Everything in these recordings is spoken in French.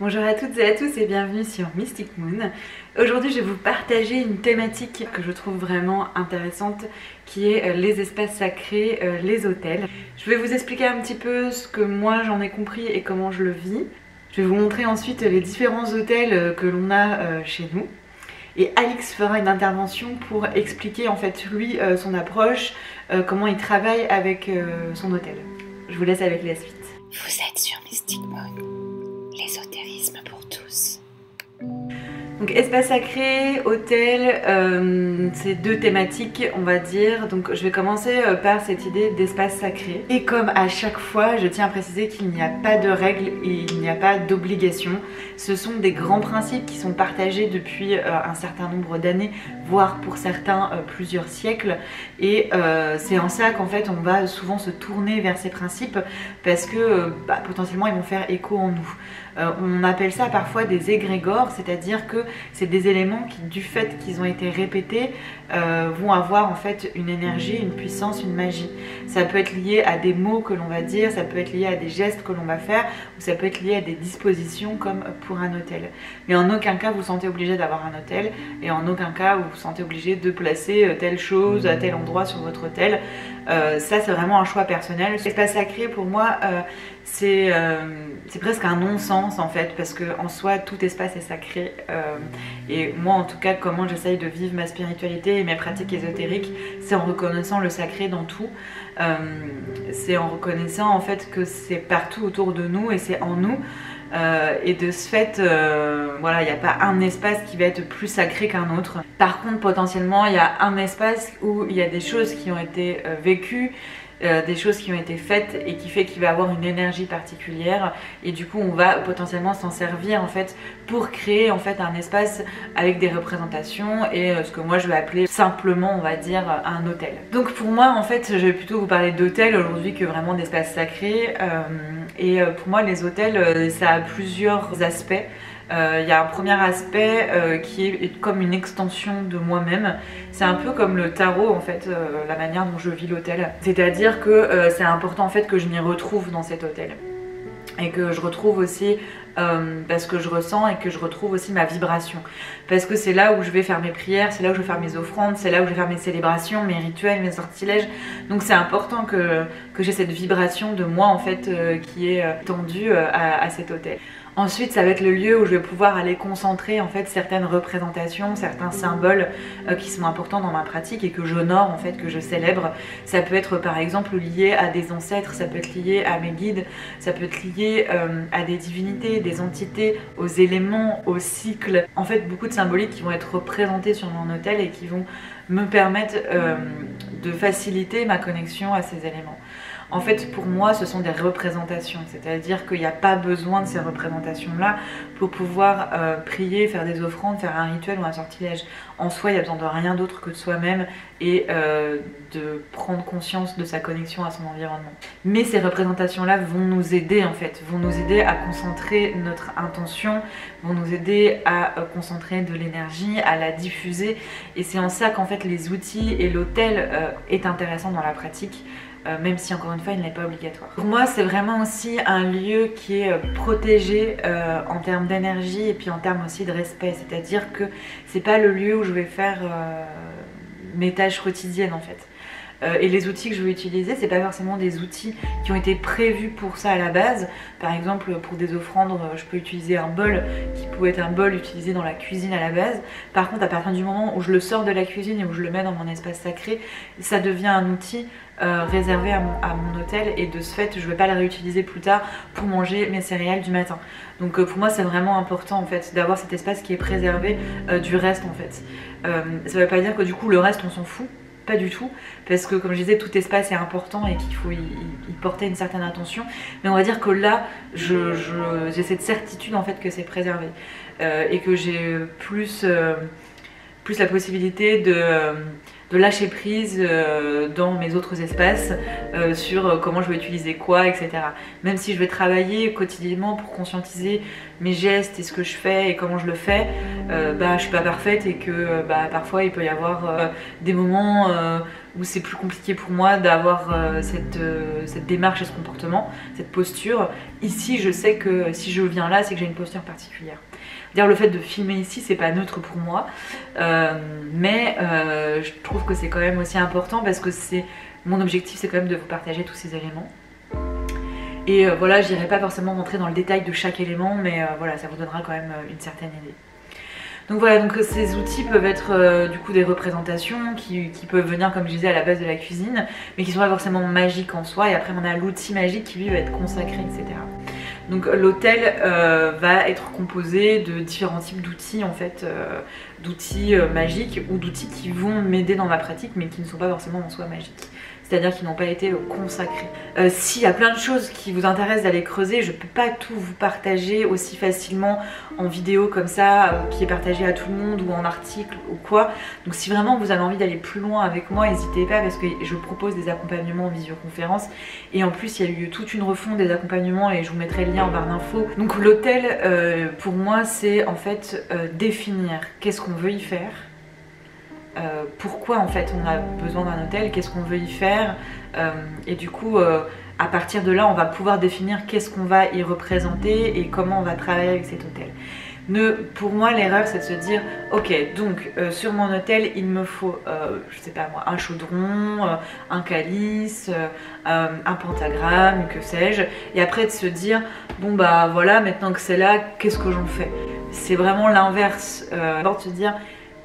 Bonjour à toutes et à tous et bienvenue sur Mystic Moon. Aujourd'hui je vais vous partager une thématique que je trouve vraiment intéressante qui est les espaces sacrés, les hôtels. Je vais vous expliquer un petit peu ce que moi j'en ai compris et comment je le vis. Je vais vous montrer ensuite les différents hôtels que l'on a chez nous. Et Alix fera une intervention pour expliquer en fait lui son approche, comment il travaille avec son hôtel. Je vous laisse avec la suite. Vous êtes sur Mystic Moon, l'ésotérisme pour tous. Donc espace sacré, hôtel, c'est deux thématiques on va dire. Donc je vais commencer par cette idée d'espace sacré. Et comme à chaque fois, je tiens à préciser qu'il n'y a pas de règles et il n'y a pas d'obligation. Ce sont des grands principes qui sont partagés depuis un certain nombre d'années, voire pour certains plusieurs siècles. Et c'est en ça qu'en fait on va souvent se tourner vers ces principes parce que potentiellement ils vont faire écho en nous. On appelle ça parfois des égrégores, c'est-à-dire que c'est des éléments qui, du fait qu'ils ont été répétés, vont avoir en fait une énergie, une puissance, une magie. Ça peut être lié à des mots que l'on va dire, ça peut être lié à des gestes que l'on va faire, ou ça peut être lié à des dispositions comme pour un hôtel. Mais en aucun cas vous vous sentez obligé d'avoir un hôtel, et en aucun cas vous vous sentez obligé de placer telle chose à tel endroit sur votre hôtel. Ça c'est vraiment un choix personnel. L'espace sacré pour moi c'est presque un non-sens en fait, parce que en soi tout espace est sacré, et moi en tout cas comment j'essaye de vivre ma spiritualité et mes pratiques ésotériques, c'est en reconnaissant le sacré dans tout, c'est en reconnaissant en fait que c'est partout autour de nous et c'est en nous. Et de ce fait, voilà, il n'y a pas un espace qui va être plus sacré qu'un autre. Par contre, potentiellement, il y a un espace où il y a des choses qui ont été vécues, des choses qui ont été faites et qui fait qu'il va avoir une énergie particulière, et du coup on va potentiellement s'en servir en fait pour créer en fait un espace avec des représentations et ce que moi je vais appeler simplement on va dire un hôtel. Donc pour moi en fait je vais plutôt vous parler d'hôtel aujourd'hui que vraiment d'espace sacré, et pour moi les hôtels ça a plusieurs aspects. Il y a un premier aspect qui est comme une extension de moi-même. C'est un peu comme le tarot en fait, la manière dont je vis l'hôtel. C'est-à-dire que c'est important en fait que je m'y retrouve dans cet hôtel. Et que je retrouve aussi parce que je ressens et que je retrouve aussi ma vibration. Parce que c'est là où je vais faire mes prières, c'est là où je vais faire mes offrandes, c'est là où je vais faire mes célébrations, mes rituels, mes sortilèges. Donc c'est important que j'ai cette vibration de moi en fait qui est tendue à cet hôtel. Ensuite, ça va être le lieu où je vais pouvoir aller concentrer en fait certaines représentations, certains symboles qui sont importants dans ma pratique et que j'honore en fait, que je célèbre. Ça peut être par exemple lié à des ancêtres, ça peut être lié à mes guides, ça peut être lié à des divinités, des entités, aux éléments, aux cycles. En fait, beaucoup de symboliques qui vont être représentés sur mon hôtel et qui vont me permettre de faciliter ma connexion à ces éléments. En fait, pour moi, ce sont des représentations, c'est-à-dire qu'il n'y a pas besoin de ces représentations-là pour pouvoir prier, faire des offrandes, faire un rituel ou un sortilège. En soi, il n'y a besoin de rien d'autre que de soi-même et de prendre conscience de sa connexion à son environnement. Mais ces représentations-là vont nous aider en fait, vont nous aider à concentrer notre intention, vont nous aider à concentrer de l'énergie, à la diffuser. Et c'est en ça qu'en fait les outils et l'hôtel est intéressant dans la pratique. Même si encore une fois il n'est pas obligatoire. Pour moi c'est vraiment aussi un lieu qui est protégé en termes d'énergie et puis en termes aussi de respect, c'est-à-dire que c'est pas le lieu où je vais faire mes tâches quotidiennes en fait. Et les outils que je vais utiliser, c'est pas forcément des outils qui ont été prévus pour ça à la base. Par exemple, pour des offrandes, je peux utiliser un bol qui pouvait être un bol utilisé dans la cuisine à la base. Par contre, à partir du moment où je le sors de la cuisine et où je le mets dans mon espace sacré, ça devient un outil réservé à mon hôtel, et de ce fait, je ne vais pas le réutiliser plus tard pour manger mes céréales du matin. Donc pour moi, c'est vraiment important en fait d'avoir cet espace qui est préservé du reste en fait. Ça ne veut pas dire que du coup le reste on s'en fout. Pas du tout, parce que comme je disais, tout espace est important et qu'il faut y porter une certaine attention, mais on va dire que là j'ai cette certitude en fait que c'est préservé, et que j'ai plus la possibilité lâcher prise dans mes autres espaces sur comment je vais utiliser quoi, etc. Même si je vais travailler quotidiennement pour conscientiser mes gestes et ce que je fais et comment je le fais, je suis pas parfaite et que parfois il peut y avoir des moments où c'est plus compliqué pour moi d'avoir cette démarche et ce comportement, cette posture. Ici, je sais que si je viens là, c'est que j'ai une posture particulière. D'ailleurs, le fait de filmer ici, c'est pas neutre pour moi, mais je trouve que c'est quand même aussi important parce que mon objectif, c'est quand même de vous partager tous ces éléments. Et voilà, j'irai pas forcément rentrer dans le détail de chaque élément, mais voilà, ça vous donnera quand même une certaine idée. Donc voilà, donc ces outils peuvent être du coup des représentations qui peuvent venir, comme je disais, à la base de la cuisine, mais qui sont pas forcément magiques en soi. Et après, on a l'outil magique qui lui va être consacré, etc. Donc l'hôtel va être composé de différents types d'outils en fait, d'outils magiques ou d'outils qui vont m'aider dans ma pratique, mais qui ne sont pas forcément en soi magiques. C'est-à-dire qu'ils n'ont pas été consacrés. S'il y a plein de choses qui vous intéressent d'aller creuser, je ne peux pas tout vous partager aussi facilement en vidéo comme ça, qui est partagé à tout le monde ou en article ou quoi. Donc si vraiment vous avez envie d'aller plus loin avec moi, n'hésitez pas parce que je propose des accompagnements en visioconférence. Et en plus, il y a eu toute une refonte des accompagnements et je vous mettrai le lien en barre d'infos. Donc l'hôtel, pour moi, c'est en fait définir qu'est-ce qu'on veut y faire. Pourquoi en fait on a besoin d'un hôtel, qu'est-ce qu'on veut y faire, et du coup à partir de là on va pouvoir définir qu'est-ce qu'on va y représenter et comment on va travailler avec cet hôtel. Pour moi l'erreur c'est de se dire ok donc sur mon hôtel il me faut je sais pas moi un chaudron, un calice, un pentagramme, que sais-je, et après de se dire bon bah voilà maintenant que c'est là qu'est-ce que j'en fais. C'est vraiment l'inverse, de se dire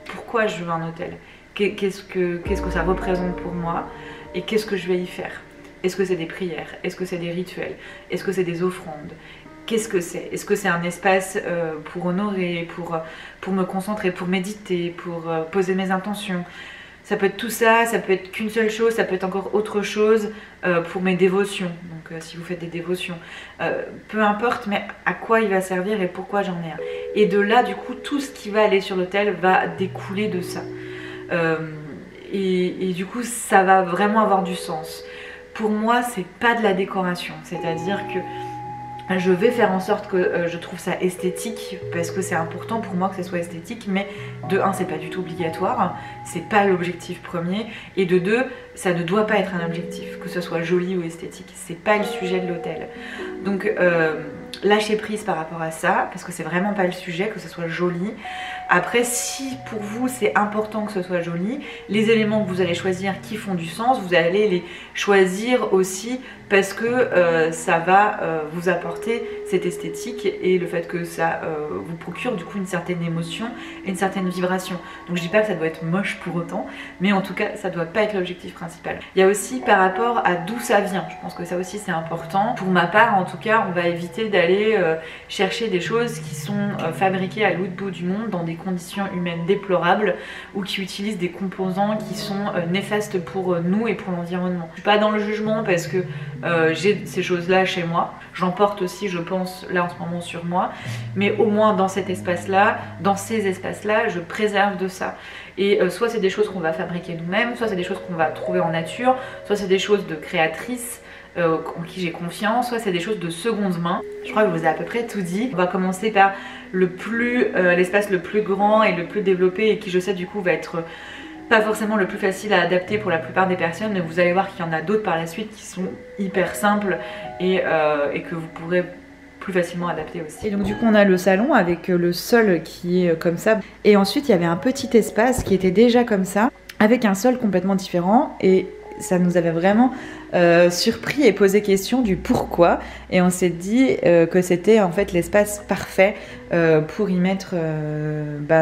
pourquoi je veux un hôtel, qu'est-ce que ça représente pour moi et qu'est-ce que je vais y faire. Est-ce que c'est des prières, est-ce que c'est des rituels, est-ce que c'est des offrandes, qu'est-ce que c'est? Est-ce que c'est un espace pour honorer, pour me concentrer, pour méditer, pour poser mes intentions? Ça peut être tout ça, ça peut être qu'une seule chose, ça peut être encore autre chose pour mes dévotions. Donc si vous faites des dévotions, peu importe, mais à quoi il va servir et pourquoi j'en ai un. Et de là, du coup, tout ce qui va aller sur l'hôtel va découler de ça. Et du coup, ça va vraiment avoir du sens. Pour moi, c'est pas de la décoration, c'est-à-dire que je vais faire en sorte que je trouve ça esthétique parce que c'est important pour moi que ce soit esthétique, mais de 1 c'est pas du tout obligatoire, c'est pas l'objectif premier, et de 2 ça ne doit pas être un objectif, que ce soit joli ou esthétique, c'est pas le sujet de l'hôtel. Donc lâchez prise par rapport à ça parce que c'est vraiment pas le sujet, que ce soit joli. Après si pour vous c'est important que ce soit joli, les éléments que vous allez choisir qui font du sens, vous allez les choisir aussi parce que ça va vous apporter cette esthétique et le fait que ça vous procure du coup une certaine émotion et une certaine vibration. Donc je dis pas que ça doit être moche pour autant, mais en tout cas ça doit pas être l'objectif principal. Il y a aussi par rapport à d'où ça vient, je pense que ça aussi c'est important. Pour ma part en tout cas, on va éviter d'aller chercher des choses qui sont fabriquées à l'autre bout du monde dans des conditions humaines déplorables ou qui utilisent des composants qui sont néfastes pour nous et pour l'environnement. Je suis pas dans le jugement parce que j'ai ces choses-là chez moi. J'en porte aussi, je pense, là en ce moment sur moi. Mais au moins dans cet espace-là, dans ces espaces-là, je préserve de ça. Et soit c'est des choses qu'on va fabriquer nous-mêmes, soit c'est des choses qu'on va trouver en nature, soit c'est des choses de créatrices en qui j'ai confiance, soit c'est des choses de seconde main. Je crois que je vous ai à peu près tout dit. On va commencer par l'espace le plus grand et le plus développé et qui je sais du coup va être pas forcément le plus facile à adapter pour la plupart des personnes, mais vous allez voir qu'il y en a d'autres par la suite qui sont hyper simples et que vous pourrez plus facilement adapter aussi. Et donc du coup on a le salon avec le sol qui est comme ça, et ensuite il y avait un petit espace qui était déjà comme ça avec un sol complètement différent, et ça nous avait vraiment surpris et posé question du pourquoi, et on s'est dit que c'était en fait l'espace parfait pour y mettre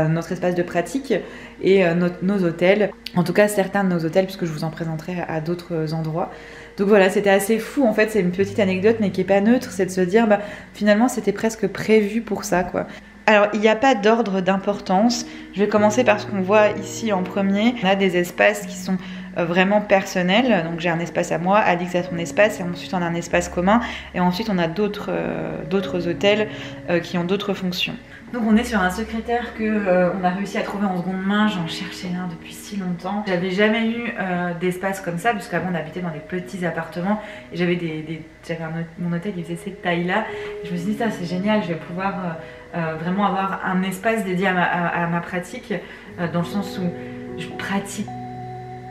notre espace de pratique et nos hôtels, en tout cas certains de nos hôtels, puisque je vous en présenterai à d'autres endroits. Donc voilà, c'était assez fou en fait, c'est une petite anecdote mais qui est pas neutre, c'est de se dire finalement c'était presque prévu pour ça quoi. Alors il n'y a pas d'ordre d'importance, je vais commencer par ce qu'on voit ici en premier. On a des espaces qui sont vraiment personnel. Donc j'ai un espace à moi, Alix a son espace, et ensuite on a un espace commun, et ensuite on a d'autres hôtels qui ont d'autres fonctions. Donc on est sur un secrétaire que on a réussi à trouver en seconde main. J'en cherchais un depuis si longtemps. J'avais jamais eu d'espace comme ça, puisqu'avant on habitait dans des petits appartements et j'avais mon hôtel il faisait cette taille là. Et je me suis dit ça c'est génial, je vais pouvoir vraiment avoir un espace dédié à ma pratique, dans le sens où je pratique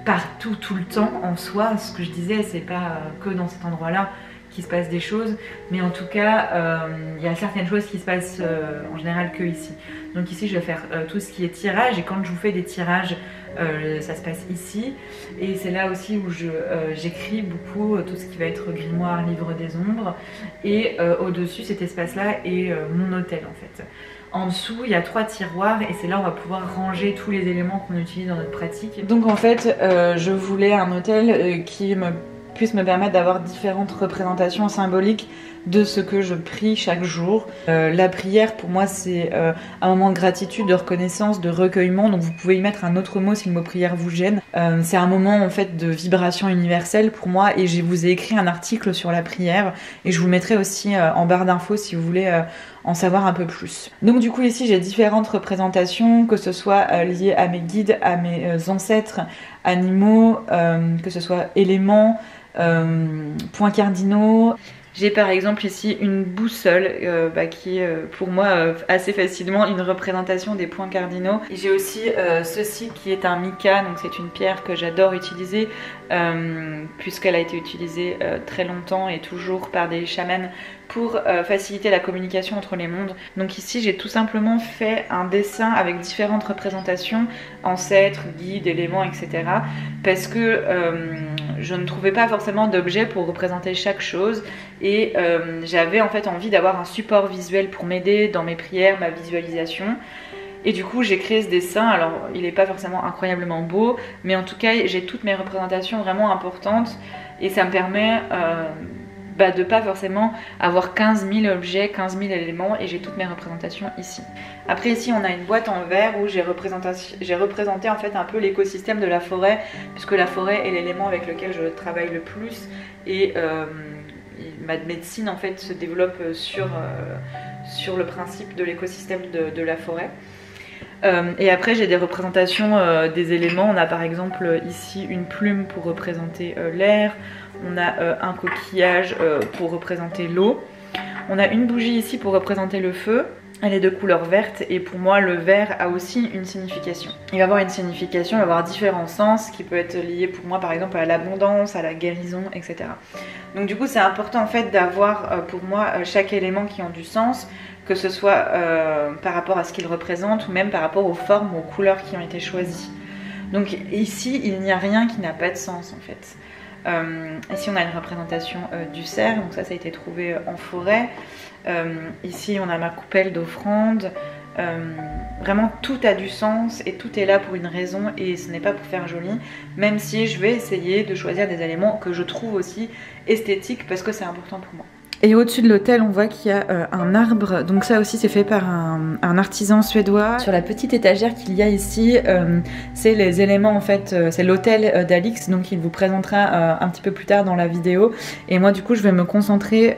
partout tout le temps en soi. Ce que je disais, c'est pas que dans cet endroit là qu'il se passe des choses, mais en tout cas il y a certaines choses qui se passent en général que ici. Donc ici je vais faire tout ce qui est tirage, et quand je vous fais des tirages ça se passe ici, et c'est là aussi où j'écris beaucoup tout ce qui va être grimoire, livre des ombres, et au-dessus cet espace là est mon hôtel en fait. En dessous, il y a 3 tiroirs et c'est là où on va pouvoir ranger tous les éléments qu'on utilise dans notre pratique. Donc en fait, je voulais un hôtel qui puisse me permettre d'avoir différentes représentations symboliques de ce que je prie chaque jour. La prière pour moi c'est un moment de gratitude, de reconnaissance, de recueillement, donc vous pouvez y mettre un autre mot si le mot prière vous gêne. C'est un moment en fait de vibration universelle pour moi, et je vous ai écrit un article sur la prière et je vous le mettrai aussi en barre d'infos si vous voulez en savoir un peu plus. Donc du coup ici j'ai différentes représentations, que ce soit liées à mes guides, à mes ancêtres, animaux, que ce soit éléments, points cardinaux. J'ai par exemple ici une boussole qui est pour moi assez facilement une représentation des points cardinaux. J'ai aussi ceci qui est un mica, donc c'est une pierre que j'adore utiliser puisqu'elle a été utilisée très longtemps et toujours par des chamans pour faciliter la communication entre les mondes. Donc ici j'ai tout simplement fait un dessin avec différentes représentations, ancêtres, guides, éléments, etc. parce que je ne trouvais pas forcément d'objet pour représenter chaque chose, et j'avais en fait envie d'avoir un support visuel pour m'aider dans mes prières, ma visualisation. Et du coup j'ai créé ce dessin. Alors il n'est pas forcément incroyablement beau, mais en tout cas j'ai toutes mes représentations vraiment importantes, et ça me permet de pas forcément avoir 15 000 objets, 15 000 éléments, et j'ai toutes mes représentations ici. Après ici on a une boîte en verre où j'ai représenté en fait un peu l'écosystème de la forêt, puisque la forêt est l'élément avec lequel je travaille le plus, et ma médecine en fait se développe sur le principe de l'écosystème de la forêt. Et après j'ai des représentations des éléments. On a par exemple ici une plume pour représenter l'air, on a un coquillage pour représenter l'eau, on a une bougie ici pour représenter le feu. Elle est de couleur verte, et pour moi le vert a aussi une signification. Il va avoir une signification, il va avoir différents sens qui peut être lié pour moi par exemple à l'abondance, à la guérison, etc. Donc du coup c'est important en fait d'avoir pour moi chaque élément qui a du sens, que ce soit par rapport à ce qu'il représente ou même par rapport aux formes, aux couleurs qui ont été choisies. Donc ici il n'y a rien qui n'a pas de sens en fait. Ici on a une représentation du cerf, donc ça a été trouvé en forêt. Ici on a ma coupelle d'offrande. Vraiment tout a du sens et tout est là pour une raison, et ce n'est pas pour faire joli, même si je vais essayer de choisir des éléments que je trouve aussi esthétiques parce que c'est important pour moi. Et au-dessus de l'hôtel, on voit qu'il y a un arbre. Donc ça aussi, c'est fait par un artisan suédois. Sur la petite étagère qu'il y a ici, c'est les éléments en fait. C'est l'hôtel d'Alix, donc il vous présentera un petit peu plus tard dans la vidéo. Et moi, du coup, je vais me concentrer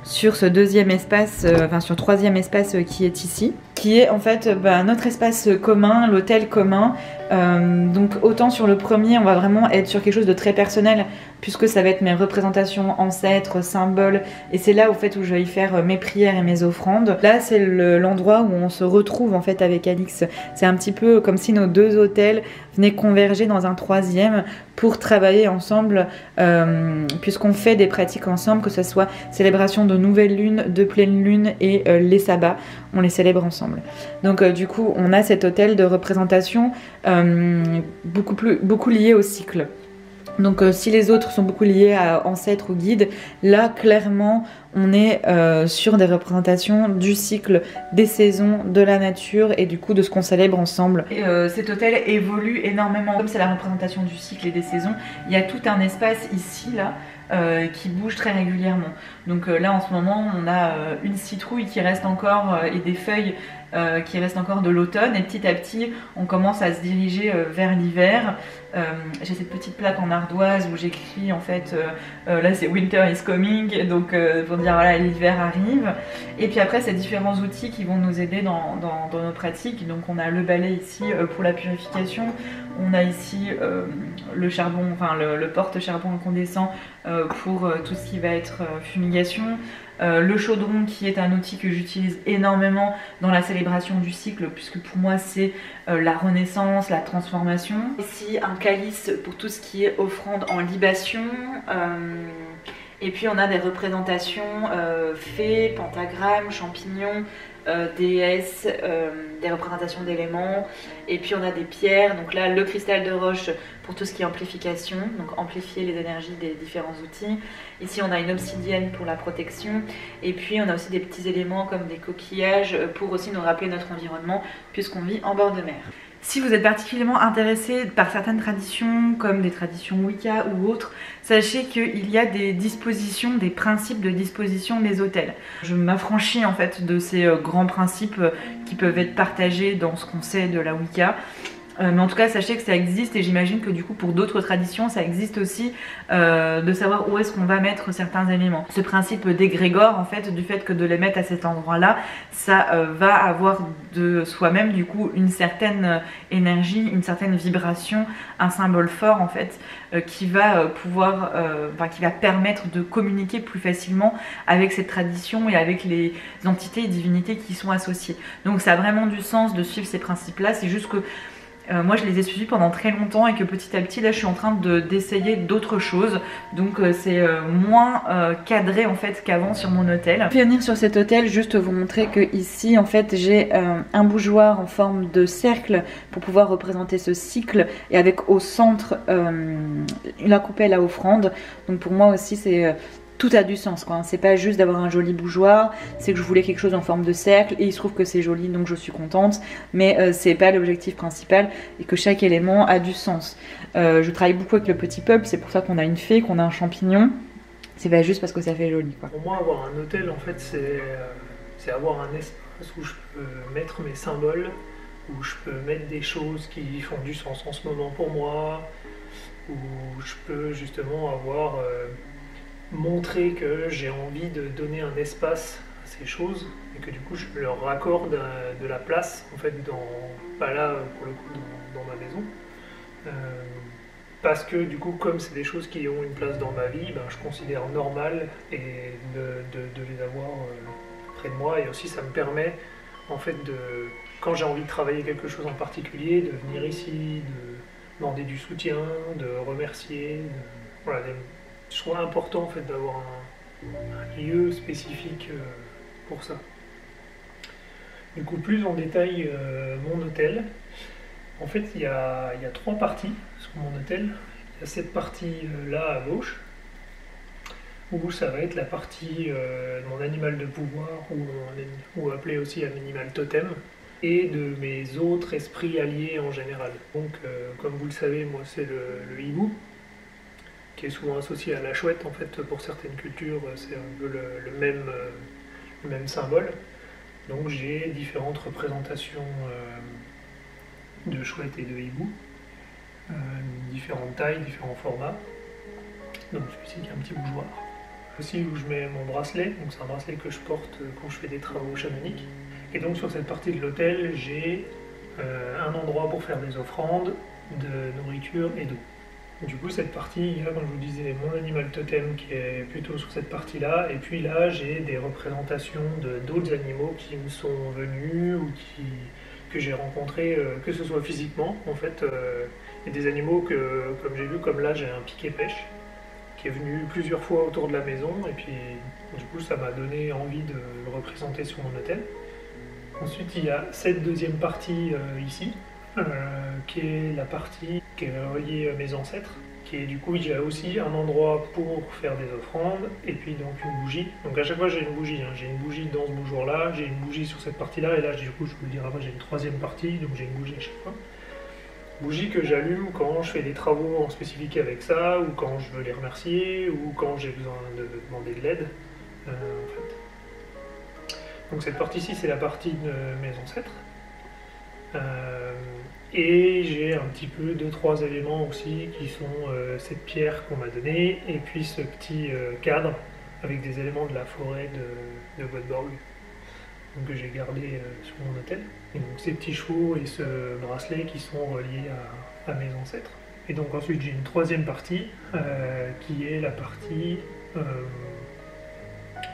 sur ce deuxième espace, sur troisième espace qui est ici, qui est en fait notre espace commun, l'hôtel commun. Donc autant sur le premier, on va vraiment être sur quelque chose de très personnel, puisque ça va être mes représentations ancêtres, symboles, et c'est là au fait où je vais y faire mes prières et mes offrandes. Là c'est l'endroit où on se retrouve en fait avec Alix. C'est un petit peu comme si nos deux hôtels venaient converger dans un troisième pour travailler ensemble, puisqu'on fait des pratiques ensemble, que ce soit célébration de nouvelle lune, de pleine lune et les sabbats, on les célèbre ensemble. Donc du coup on a cet hôtel de représentation beaucoup lié au cycle. Donc si les autres sont beaucoup liés à ancêtres ou guides, là clairement on est sur des représentations du cycle, des saisons, de la nature et du coup de ce qu'on célèbre ensemble. Et, cet hôtel évolue énormément, comme c'est la représentation du cycle et des saisons, il y a tout un espace ici là qui bouge très régulièrement. Donc là en ce moment on a une citrouille qui reste encore et des feuilles qui restent encore de l'automne, et petit à petit on commence à se diriger vers l'hiver. J'ai cette petite plaque en ardoise où j'écris en fait là c'est Winter is coming, donc pour dire voilà l'hiver arrive. Et puis après c'est différents outils qui vont nous aider dans nos pratiques. Donc on a le balai ici pour la purification, on a ici le charbon, enfin le porte-charbon incandescent pour tout ce qui va être fumigation. Le chaudron qui est un outil que j'utilise énormément dans la célébration du cycle, puisque pour moi c'est la renaissance, la transformation. Ici un calice pour tout ce qui est offrande en libation. Et puis on a des représentations fées, pentagrammes, champignons, déesses, des représentations d'éléments. Et puis on a des pierres, donc là le cristal de roche pour tout ce qui est amplification, donc amplifier les énergies des différents outils. Ici on a une obsidienne pour la protection, et puis on a aussi des petits éléments comme des coquillages pour aussi nous rappeler notre environnement puisqu'on vit en bord de mer. Si vous êtes particulièrement intéressé par certaines traditions, comme des traditions Wicca ou autres, sachez qu'il y a des dispositions, des principes de disposition des autels. Je m'affranchis en fait de ces grands principes qui peuvent être partagés dans ce qu'on sait de la Wicca. Mais en tout cas sachez que ça existe, et j'imagine que du coup pour d'autres traditions ça existe aussi, de savoir où est-ce qu'on va mettre certains éléments. Ce principe d'égrégore en fait, du fait que de les mettre à cet endroit là, ça va avoir de soi-même du coup une certaine énergie, une certaine vibration, un symbole fort en fait, qui va pouvoir, qui va permettre de communiquer plus facilement avec cette tradition et avec les entités et divinités qui y sont associées. Donc ça a vraiment du sens de suivre ces principes là, c'est juste que moi je les ai suivis pendant très longtemps et que petit à petit là je suis en train d'essayer d'autres choses, donc c'est moins cadré en fait qu'avant sur mon hôtel. Je vais venir sur cet hôtel juste vous montrer que ici en fait j'ai un bougeoir en forme de cercle pour pouvoir représenter ce cycle, et avec au centre la coupelle à offrande. Donc pour moi aussi c'est tout a du sens quoi, c'est pas juste d'avoir un joli bougeoir, c'est que je voulais quelque chose en forme de cercle et il se trouve que c'est joli donc je suis contente, mais c'est pas l'objectif principal, et que chaque élément a du sens. Je travaille beaucoup avec le petit peuple, c'est pour ça qu'on a une fée, qu'on a un champignon, c'est pas juste parce que ça fait joli quoi. Pour moi avoir un hôtel en fait c'est avoir un espace où je peux mettre mes symboles, où je peux mettre des choses qui font du sens en ce moment pour moi, où je peux justement avoir montrer que j'ai envie de donner un espace à ces choses, et que du coup je leur raccorde de la place en fait pas là pour le coup dans ma maison, parce que du coup comme c'est des choses qui ont une place dans ma vie, je considère normal et de les avoir près de moi, et aussi ça me permet en fait quand j'ai envie de travailler quelque chose en particulier, de venir ici, de demander du soutien, de remercier, voilà, je trouve important en fait d'avoir un lieu spécifique pour ça. Du coup, plus en détail mon hôtel. En fait, il y a 3 parties sur mon hôtel. Il y a cette partie là à gauche, où ça va être la partie de mon animal de pouvoir, ou appelé aussi un animal totem, et de mes autres esprits alliés en général. Donc, comme vous le savez, moi c'est le hibou, qui est souvent associé à la chouette en fait pour certaines cultures, c'est un peu le même symbole. Donc j'ai différentes représentations de chouette et de hibou, différentes tailles, différents formats. Donc celui-ci qui est un petit bougeoir. Aussi où je mets mon bracelet, donc c'est un bracelet que je porte quand je fais des travaux chamaniques. Et donc sur cette partie de l'hôtel, j'ai un endroit pour faire des offrandes de nourriture et d'eau. Du coup cette partie, il y a, comme je vous disais, mon animal totem qui est plutôt sur cette partie-là, et puis là j'ai des représentations d'autres animaux qui me sont venus ou que j'ai rencontrés, que ce soit physiquement en fait. Il y a des animaux que, comme j'ai vu, comme là j'ai un piquet pêche qui est venu plusieurs fois autour de la maison, et puis du coup ça m'a donné envie de le représenter sur mon hôtel. Ensuite il y a cette deuxième partie ici, qui est la partie qui est reliée à mes ancêtres, qui est du coup il y a aussi un endroit pour faire des offrandes, et puis donc une bougie. Donc à chaque fois j'ai une bougie, j'ai une bougie dans ce bougeoir là, j'ai une bougie sur cette partie là, et là du coup je vous le dirai après, j'ai une troisième partie, donc j'ai une bougie à chaque fois. Bougie que j'allume quand je fais des travaux en spécifique avec ça, ou quand je veux les remercier, ou quand j'ai besoin de demander de l'aide. en fait. Donc cette partie-ci, c'est la partie de mes ancêtres. Et j'ai un petit peu 2-3 éléments aussi qui sont cette pierre qu'on m'a donnée et puis ce petit cadre avec des éléments de la forêt de Göteborg que j'ai gardé sur mon hôtel. Et donc ces petits chevaux et ce bracelet qui sont reliés à mes ancêtres. Et donc ensuite j'ai une troisième partie qui est la partie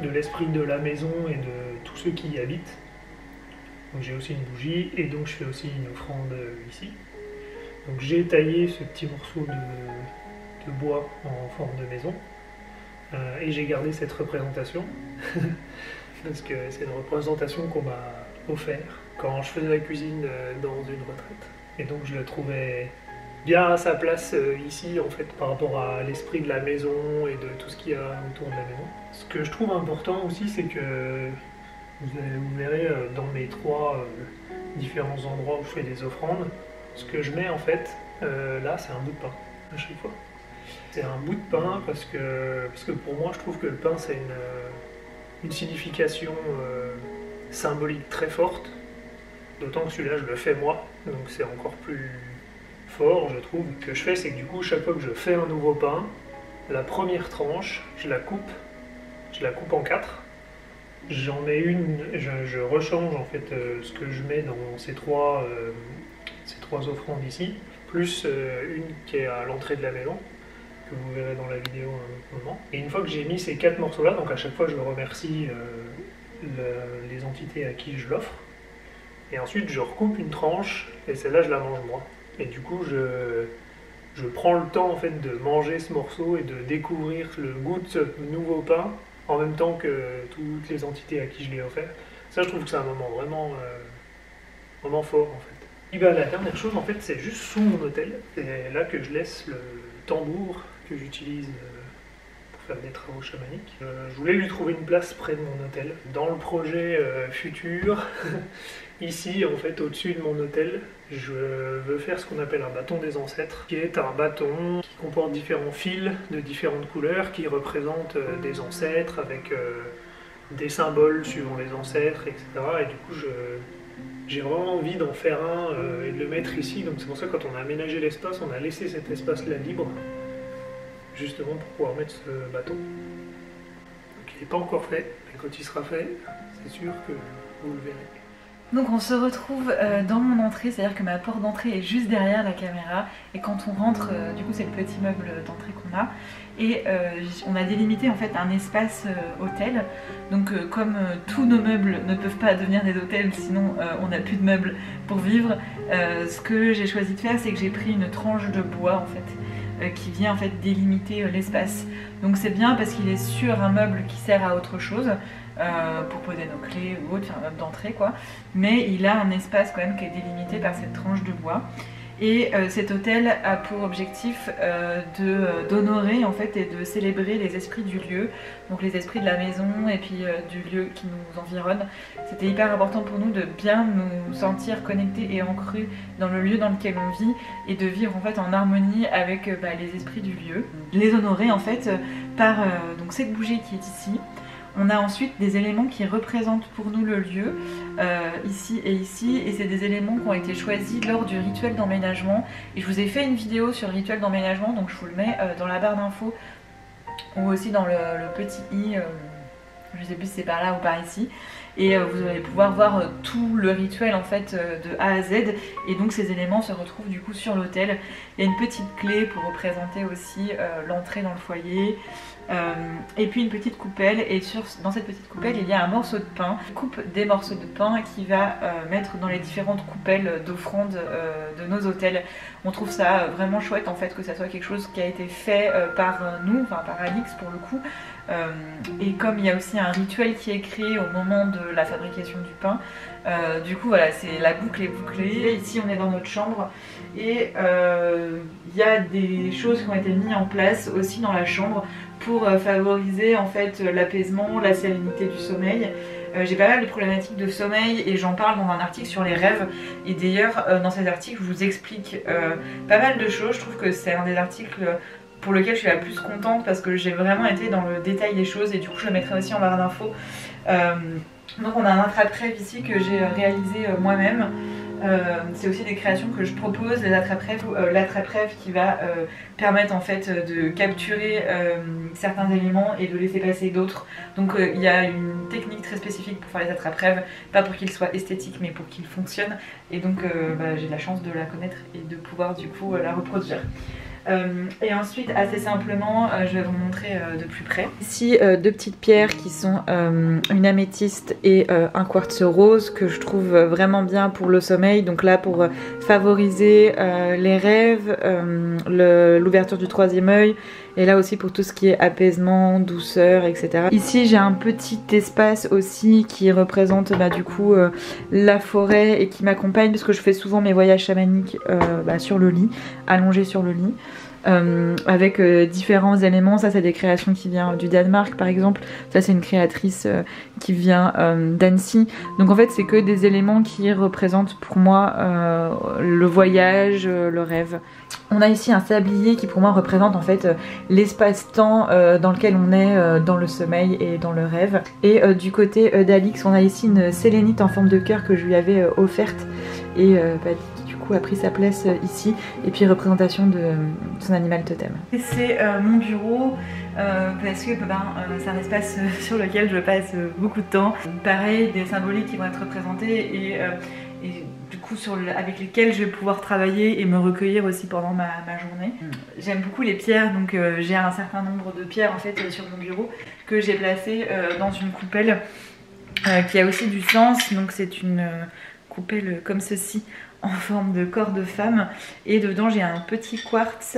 de l'esprit de la maison et de tous ceux qui y habitent. Donc j'ai aussi une bougie et donc je fais aussi une offrande ici. Donc j'ai taillé ce petit morceau de bois en forme de maison et j'ai gardé cette représentation parce que c'est une représentation qu'on m'a offert quand je faisais la cuisine dans une retraite. Et donc je le trouvais bien à sa place ici en fait par rapport à l'esprit de la maison et de tout ce qu'il y a autour de la maison. Ce que je trouve important aussi, c'est que vous verrez dans mes 3 différents endroits où je fais des offrandes, ce que je mets en fait, là c'est un bout de pain à chaque fois. C'est un bout de pain parce que pour moi je trouve que le pain c'est une signification symbolique très forte, d'autant que celui-là je le fais moi, donc c'est encore plus fort je trouve. Ce que je fais c'est que du coup chaque fois que je fais un nouveau pain, la première tranche je la coupe en 4. J'en mets une, je rechange en fait ce que je mets dans ces trois offrandes ici, plus une qui est à l'entrée de la maison, que vous verrez dans la vidéo à un autre moment. Et une fois que j'ai mis ces 4 morceaux là, donc à chaque fois je remercie les entités à qui je l'offre, et ensuite je recoupe une tranche, et celle-là je la mange moi. Et du coup je prends le temps en fait de manger ce morceau et de découvrir le goût de ce nouveau pain, en même temps que toutes les entités à qui je l'ai offert. Ça, je trouve que c'est un moment vraiment fort, en fait. Et ben, la dernière chose, en fait, c'est juste sous mon hôtel. C'est là que je laisse le tambour que j'utilise pour faire des travaux chamaniques. Je voulais lui trouver une place près de mon hôtel. Dans le projet futur, ici, en fait, au-dessus de mon hôtel, je veux faire ce qu'on appelle un bâton des ancêtres, qui est un bâton qui comporte différents fils de différentes couleurs qui représentent des ancêtres avec des symboles suivant les ancêtres, etc. Et du coup, j'ai vraiment envie d'en faire un et de le mettre ici. Donc c'est pour ça que quand on a aménagé l'espace, on a laissé cet espace-là libre, justement pour pouvoir mettre ce bâton. Donc il n'est pas encore fait, mais quand il sera fait, c'est sûr que vous le verrez. Donc on se retrouve dans mon entrée, c'est-à-dire que ma porte d'entrée est juste derrière la caméra, et quand on rentre, du coup c'est le petit meuble d'entrée qu'on a, et on a délimité en fait un espace hôtel. Donc comme tous nos meubles ne peuvent pas devenir des hôtels, sinon on n'a plus de meubles pour vivre, ce que j'ai choisi de faire, c'est que j'ai pris une tranche de bois en fait, qui vient en fait délimiter l'espace. Donc c'est bien parce qu'il est sur un meuble qui sert à autre chose, pour poser nos clés ou autre, enfin meuble d'entrée quoi, mais il a un espace quand même qui est délimité par cette tranche de bois. Et cet hôtel a pour objectif d'honorer en fait et de célébrer les esprits du lieu, donc les esprits de la maison et puis du lieu qui nous environne. C'était hyper important pour nous de bien nous sentir connectés et ancrés dans le lieu dans lequel on vit et de vivre en fait en harmonie avec les esprits du lieu. Les honorer en fait par donc cette bougie qui est ici. On a ensuite des éléments qui représentent pour nous le lieu, ici, et c'est des éléments qui ont été choisis lors du rituel d'emménagement. Et je vous ai fait une vidéo sur le rituel d'emménagement, donc je vous le mets dans la barre d'infos ou aussi dans le petit i, je sais plus si c'est par là ou par ici. Et vous allez pouvoir voir tout le rituel en fait de A à Z, et donc ces éléments se retrouvent du coup sur l'autel. Il y a une petite clé pour représenter aussi l'entrée dans le foyer, et puis une petite coupelle, et dans cette petite coupelle il y a un morceau de pain. On coupe des morceaux de pain qui va mettre dans les différentes coupelles d'offrandes de nos hôtels. On trouve ça vraiment chouette en fait que ça soit quelque chose qui a été fait par nous, enfin par Alix pour le coup. Et comme il y a aussi un rituel qui est créé au moment de la fabrication du pain, du coup voilà, c'est la boucle est bouclée. Ici on est dans notre chambre, et il y a des choses qui ont été mises en place aussi dans la chambre pour favoriser en fait l'apaisement, la sérénité du sommeil. J'ai pas mal de problématiques de sommeil et j'en parle dans un article sur les rêves, et d'ailleurs dans cet article je vous explique pas mal de choses. Je trouve que c'est un des articles pour lequel je suis la plus contente parce que j'ai vraiment été dans le détail des choses et du coup je le mettrai aussi en barre d'infos. Donc on a un attrape-rêve ici que j'ai réalisé moi-même. C'est aussi des créations que je propose, les l'attrape-rêve qui va permettre en fait de capturer certains éléments et de laisser passer d'autres. Donc il y a une technique très spécifique pour faire les attrape-rêves, pas pour qu'ils soient esthétiques mais pour qu'ils fonctionnent. Et donc j'ai la chance de la connaître et de pouvoir du coup la reproduire. Et ensuite, assez simplement, je vais vous montrer de plus près. Ici, deux petites pierres qui sont une améthyste et un quartz rose que je trouve vraiment bien pour le sommeil. Donc là, pour favoriser les rêves, l'ouverture du troisième œil. Et là aussi pour tout ce qui est apaisement, douceur, etc. Ici j'ai un petit espace aussi qui représente du coup la forêt et qui m'accompagne parce que je fais souvent mes voyages chamaniques sur le lit, allongée sur le lit. Avec différents éléments. Ça c'est des créations qui viennent du Danemark par exemple. Ça c'est une créatrice qui vient d'Annecy. Donc en fait c'est que des éléments qui représentent pour moi le voyage, le rêve. On a ici un sablier qui pour moi représente en fait l'espace-temps dans lequel on est dans le sommeil et dans le rêve. Et du côté d'Alix on a ici une sélénite en forme de cœur que je lui avais offerte et du coup a pris sa place ici, et puis représentation de son animal totem. C'est mon bureau parce que c'est un espace sur lequel je passe beaucoup de temps. Pareil, des symboliques qui vont être représentés et du coup avec lesquels je vais pouvoir travailler et me recueillir aussi pendant ma journée. J'aime beaucoup les pierres, donc j'ai un certain nombre de pierres en fait sur mon bureau que j'ai placées dans une coupelle qui a aussi du sens. Donc c'est une coupelle comme ceci en forme de corps de femme et dedans j'ai un petit quartz.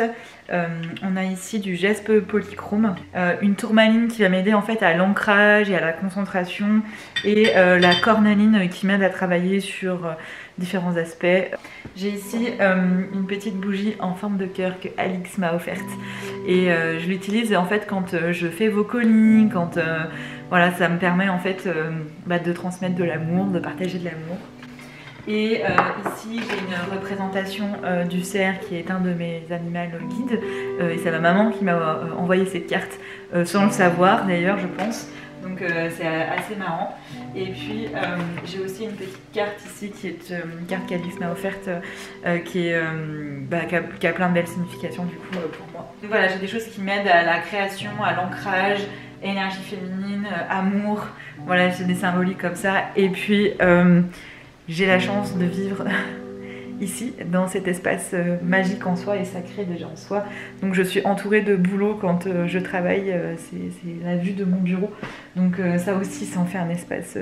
On a ici du jaspe polychrome, une tourmaline qui va m'aider en fait à l'ancrage et à la concentration, et la cornaline qui m'aide à travailler sur différents aspects. J'ai ici une petite bougie en forme de cœur que Alix m'a offerte et je l'utilise en fait quand je fais vocolis, quand voilà, ça me permet en fait de transmettre de l'amour, de partager de l'amour. Et ici j'ai une représentation du cerf qui est un de mes animaux guides, et c'est ma maman qui m'a envoyé cette carte sans le savoir d'ailleurs je pense, donc c'est assez marrant. Et puis j'ai aussi une petite carte ici qui est une carte qu'Alix m'a offerte qui a plein de belles significations du coup pour moi. Donc voilà, j'ai des choses qui m'aident à la création, à l'ancrage, énergie féminine, amour, voilà, j'ai des symboliques comme ça. Et puis j'ai la chance de vivre ici, dans cet espace magique en soi et sacré déjà en soi. Donc je suis entourée de boulot quand je travaille, c'est la vue de mon bureau. Donc ça aussi, ça en fait un espace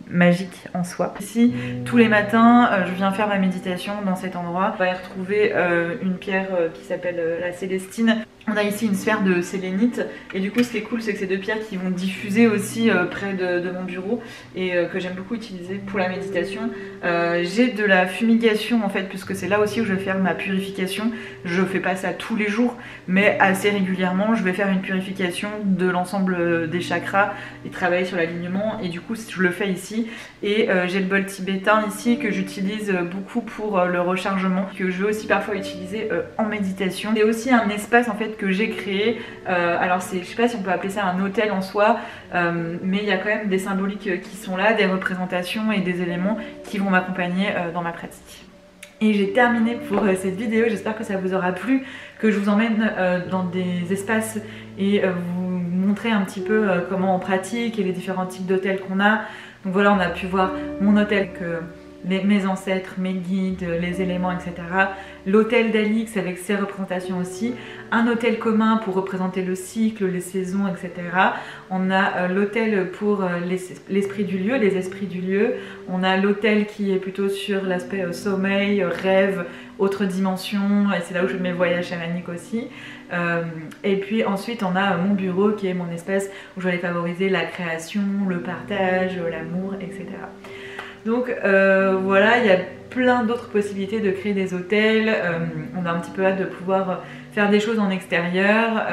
magique en soi. Ici, tous les matins, je viens faire ma méditation dans cet endroit. On va y retrouver une pierre qui s'appelle la Célestine. On a ici une sphère de sélénite et du coup ce qui est cool c'est que c'est deux pierres qui vont diffuser aussi près de mon bureau et que j'aime beaucoup utiliser pour la méditation. J'ai de la fumigation en fait puisque c'est là aussi où je vais faire ma purification. Je fais pas ça tous les jours mais assez régulièrement je vais faire une purification de l'ensemble des chakras et travailler sur l'alignement, et du coup je le fais ici. Et j'ai le bol tibétain ici que j'utilise beaucoup pour le rechargement, que je vais aussi parfois utiliser en méditation. C'est aussi un espace en fait que j'ai créé, alors je sais pas si on peut appeler ça un hôtel en soi, mais il y a quand même des symboliques qui sont là, des représentations et des éléments qui vont m'accompagner dans ma pratique. Et j'ai terminé pour cette vidéo, j'espère que ça vous aura plu, que je vous emmène dans des espaces et vous montrer un petit peu comment on pratique et les différents types d'hôtels qu'on a. Donc voilà, on a pu voir mon hôtel que mes ancêtres, mes guides, les éléments, etc. L'hôtel d'Alix avec ses représentations aussi. Un hôtel commun pour représenter le cycle, les saisons, etc. On a l'hôtel pour l'esprit du lieu, les esprits du lieu. On a l'hôtel qui est plutôt sur l'aspect sommeil, rêve, autre dimension. Et c'est là où je fais mes voyages chamaniques aussi. Et puis ensuite on a mon bureau qui est mon espace où je vais favoriser la création, le partage, l'amour, etc. Donc voilà, il y a plein d'autres possibilités de créer des hôtels. On a un petit peu hâte de pouvoir faire des choses en extérieur.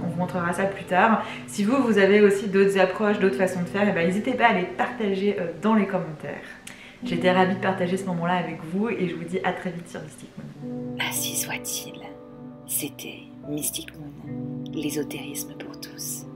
On vous montrera ça plus tard. Si vous avez aussi d'autres approches, d'autres façons de faire, n'hésitez pas à les partager dans les commentaires. J'étais ravie de partager ce moment-là avec vous et je vous dis à très vite sur Mystic Moon. Ainsi soit-il. C'était Mystic Moon, l'ésotérisme pour tous.